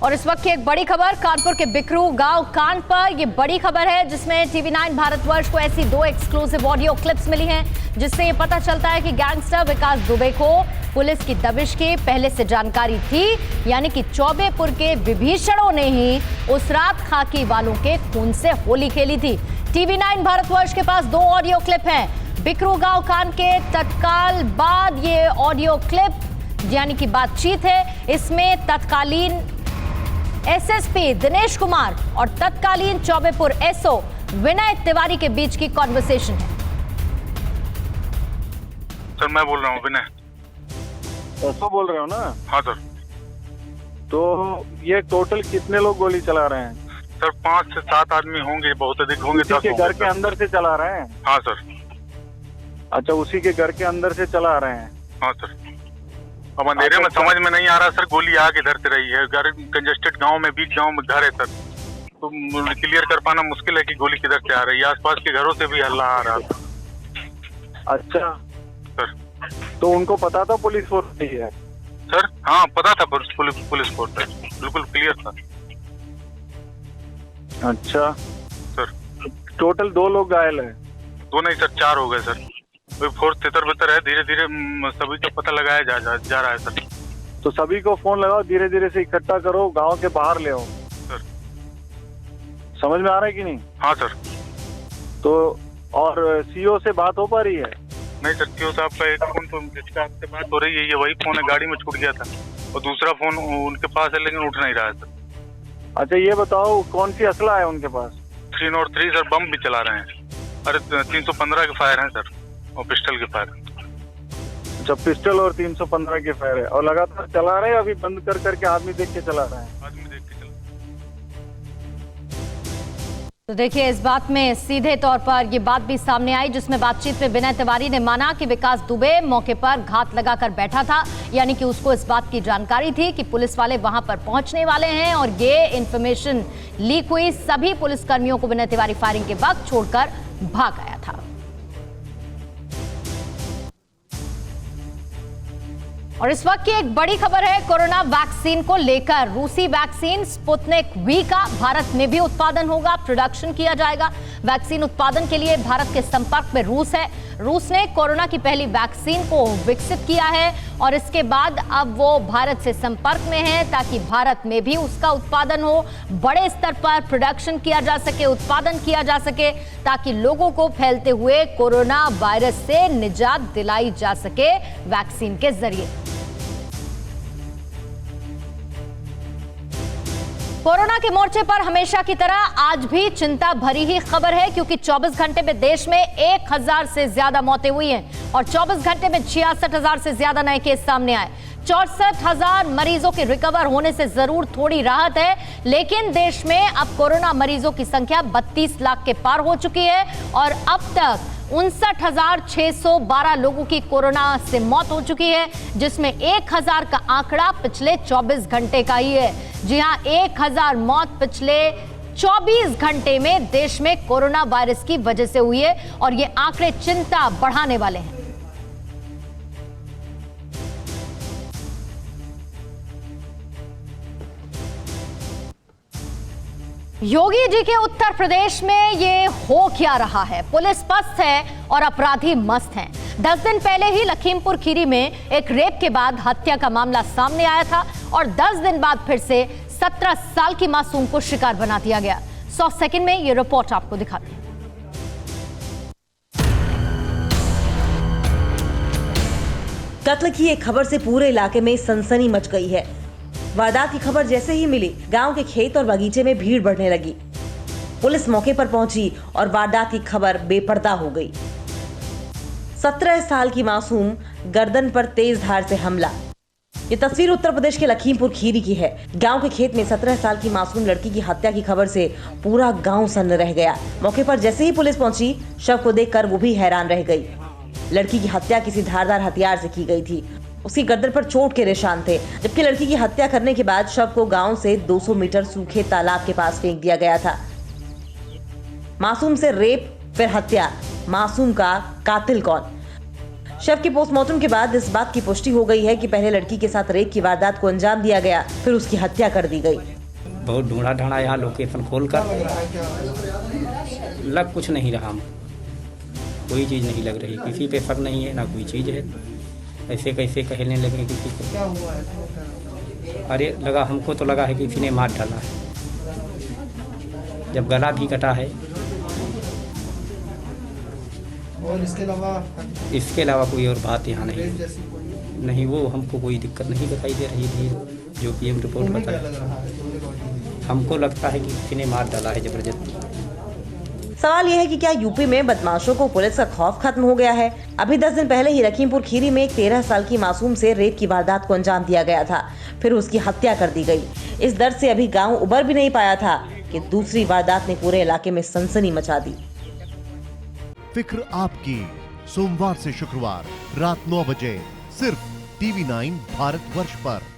और इस वक्त की एक बड़ी खबर कानपुर के बिकरू गांव कांड पर। ये बड़ी खबर है जिसमें टीवी9 भारतवर्ष को ऐसी 2 एक्सक्लूसिव ऑडियो क्लिप्स मिली हैं जिससे ये पता चलता है कि गैंगस्टर विकास दुबे को पुलिस की दबिश की पहले से जानकारी थी, यानी कि चौबेपुर के विभीषणों ने ही उस रात खाकी वालों के खून से होली खेली थी। टीवी9 भारतवर्ष के पास 2 ऑडियो क्लिप हैं। बिकरू गांव कांड के तत्काल बाद ये ऑडियो क्लिप यानी कि बातचीत है। इसमें तत्कालीन एसएसपी दिनेश कुमार और तत्कालीन चौबेपुर एसओ विनय तिवारी के बीच की कॉन्वर्सेशन है। सर मैं बोल रहा हूँ विनय। एसओ बोल रहे हो ना? हाँ सर। तो ये टोटल कितने लोग गोली चला रहे हैं? सर 5 से 7 आदमी होंगे, बहुत अधिक होंगे। उसी के घर के अंदर से चला रहे हैं? हाँ सर। अच्छा, उसी के घर के अंदर से चला रहे हैं? हाँ सर। अब अंधेरे में समझ में नहीं आ रहा सर, गोली आगे इधर से रही है। घर कंजेस्टेड गांव में, बीच गांव में घर है सर, तो क्लियर कर पाना मुश्किल है कि गोली किधर से आ रही है। आसपास के घरों से भी हल्ला आ रहा था। अच्छा सर। तो उनको पता था पुलिस फोर्स नहीं है? सर हाँ पता था, पुलिस फोर्स है, बिल्कुल क्लियर था। अच्छा सर। टोटल 2 लोग घायल है? 2 नहीं सर, 4 हो गए सर। फोर्स तितर-बितर है, धीरे धीरे सभी का पता लगाया जा रहा है सर। तो सभी को फोन लगाओ, धीरे धीरे से इकट्ठा करो, गांव के बाहर ले आओ। सर समझ में आ रहा है कि नहीं? हाँ सर। तो और सीओ से बात हो पा रही है? नहीं सर, सीओ साहब का एक फोन तो जिसका आपसे बात हो रही है, ये वही फोन है, गाड़ी में छूट गया था, और दूसरा फोन उनके पास है लेकिन उठ नहीं रहा है सर। अच्छा ये बताओ कौन सी असला है उनके पास? 303 सर, बम भी चला रहे हैं। अरे 315 के फायर हैं सर, और पिस्टल के फायर। अच्छा, पिस्टल और 315 के फायर है, और लगातार चला रहे हैं? अभी बंद कर करके आदमी देख के चला रहे हैं? आदमी देख के चला। तो देखिए, इस बात में सीधे तौर पर ये बात भी सामने आई जिसमें बातचीत में विनय तिवारी ने माना कि विकास दुबे मौके पर घात लगाकर बैठा था, यानी कि उसको इस बात की जानकारी थी कि पुलिस वाले वहां पर पहुंचने वाले हैं, और ये इंफॉर्मेशन लीक हुई। सभी पुलिसकर्मियों को विनय तिवारी फायरिंग के वक्त छोड़कर भाग आया था। और इस वक्त की एक बड़ी खबर है कोरोना वैक्सीन को लेकर। रूसी वैक्सीन स्पुतनिक वी का भारत में भी उत्पादन होगा, प्रोडक्शन किया जाएगा। वैक्सीन उत्पादन के लिए भारत के संपर्क में रूस है। रूस ने कोरोना की पहली वैक्सीन को विकसित किया है और इसके बाद अब वो भारत से संपर्क में है ताकि भारत में भी उसका उत्पादन हो, बड़े स्तर पर प्रोडक्शन किया जा सके, उत्पादन किया जा सके, ताकि लोगों को फैलते हुए कोरोना वायरस से निजात दिलाई जा सके वैक्सीन के जरिए। कोरोना के मोर्चे पर हमेशा की तरह आज भी चिंता भरी ही खबर है, क्योंकि 24 घंटे में देश में 1000 से ज्यादा मौतें हुई हैं और 24 घंटे में 66,000 से ज्यादा नए केस सामने आए। 64,000 मरीजों के रिकवर होने से जरूर थोड़ी राहत है, लेकिन देश में अब कोरोना मरीजों की संख्या 32 लाख के पार हो चुकी है और अब तक 59,612 लोगों की कोरोना से मौत हो चुकी है, जिसमें 1000 का आंकड़ा पिछले 24 घंटे का ही है। जी हां, 1000 मौत पिछले 24 घंटे में देश में कोरोना वायरस की वजह से हुई है और ये आंकड़े चिंता बढ़ाने वाले हैं। योगी जी के उत्तर प्रदेश में ये हो क्या रहा है? पुलिस पस्त है और अपराधी मस्त हैं। 10 दिन पहले ही लखीमपुर खीरी में एक रेप के बाद हत्या का मामला सामने आया था और 10 दिन बाद फिर से 17 साल की मासूम को शिकार बना दिया गया। 100 सेकंड में ये रिपोर्ट आपको दिखाते हैं। कत्ल की एक खबर से पूरे इलाके में सनसनी मच गई है। वारदात की खबर जैसे ही मिली, गांव के खेत और बगीचे में भीड़ बढ़ने लगी। पुलिस मौके पर पहुंची और वारदात की खबर बेपर्दा हो गई। 17 साल की मासूम, गर्दन पर तेज धार से हमला। ये तस्वीर उत्तर प्रदेश के लखीमपुर खीरी की है। गांव के खेत में 17 साल की मासूम लड़की की हत्या की खबर से पूरा गांव सन्न रह गया। मौके पर जैसे ही पुलिस पहुंची, शव को देखकर वो भी हैरान रह गई। लड़की की हत्या किसी धारदार हथियार से की गई थी। उसकी गर्दन पर चोट के निशान थे, जबकि लड़की की हत्या करने के बाद शव को गांव से 200 मीटर सूखे तालाब के पास फेंक दिया गया था। मासूम से रेप फिर हत्या, मासूम का कातिल कौन? शव के पोस्टमार्टम के बाद इस बात की पुष्टि हो गई है कि पहले लड़की के साथ रेप की वारदात को अंजाम दिया गया, फिर उसकी हत्या कर दी गई। बहुत ढूंढा ढांढा यहाँ लोकेशन खोलकर, लग कुछ नहीं रहा, हम कोई चीज़ नहीं लग रही, किसी पे शक नहीं है ना कोई चीज़ है। ऐसे कैसे कहने लगे किसी को? अरे लगा, हमको तो लगा है कि किसी ने मार डाला है, जब गला भी कटा है। और इसके अलावा कोई और बात यहाँ नहीं, वो हमको कोई दिक्कत नहीं दिखाई दे रही थी जो पीएम रिपोर्ट बताया। हमको लगता है कि किसी ने मार डाला है जबरदस्ती। सवाल यह है कि क्या यूपी में बदमाशों को पुलिस का खौफ खत्म हो गया है? अभी 10 दिन पहले ही लखीमपुर खीरी में एक 13 साल की मासूम से रेप की वारदात को अंजाम दिया गया था, फिर उसकी हत्या कर दी गई। इस दर्द से अभी गांव उबर भी नहीं पाया था कि दूसरी वारदात ने पूरे इलाके में सनसनी मचा दी। फिक्र आपकी, सोमवार से शुक्रवार रात 9 बजे सिर्फ TV9 भारतवर्ष पर।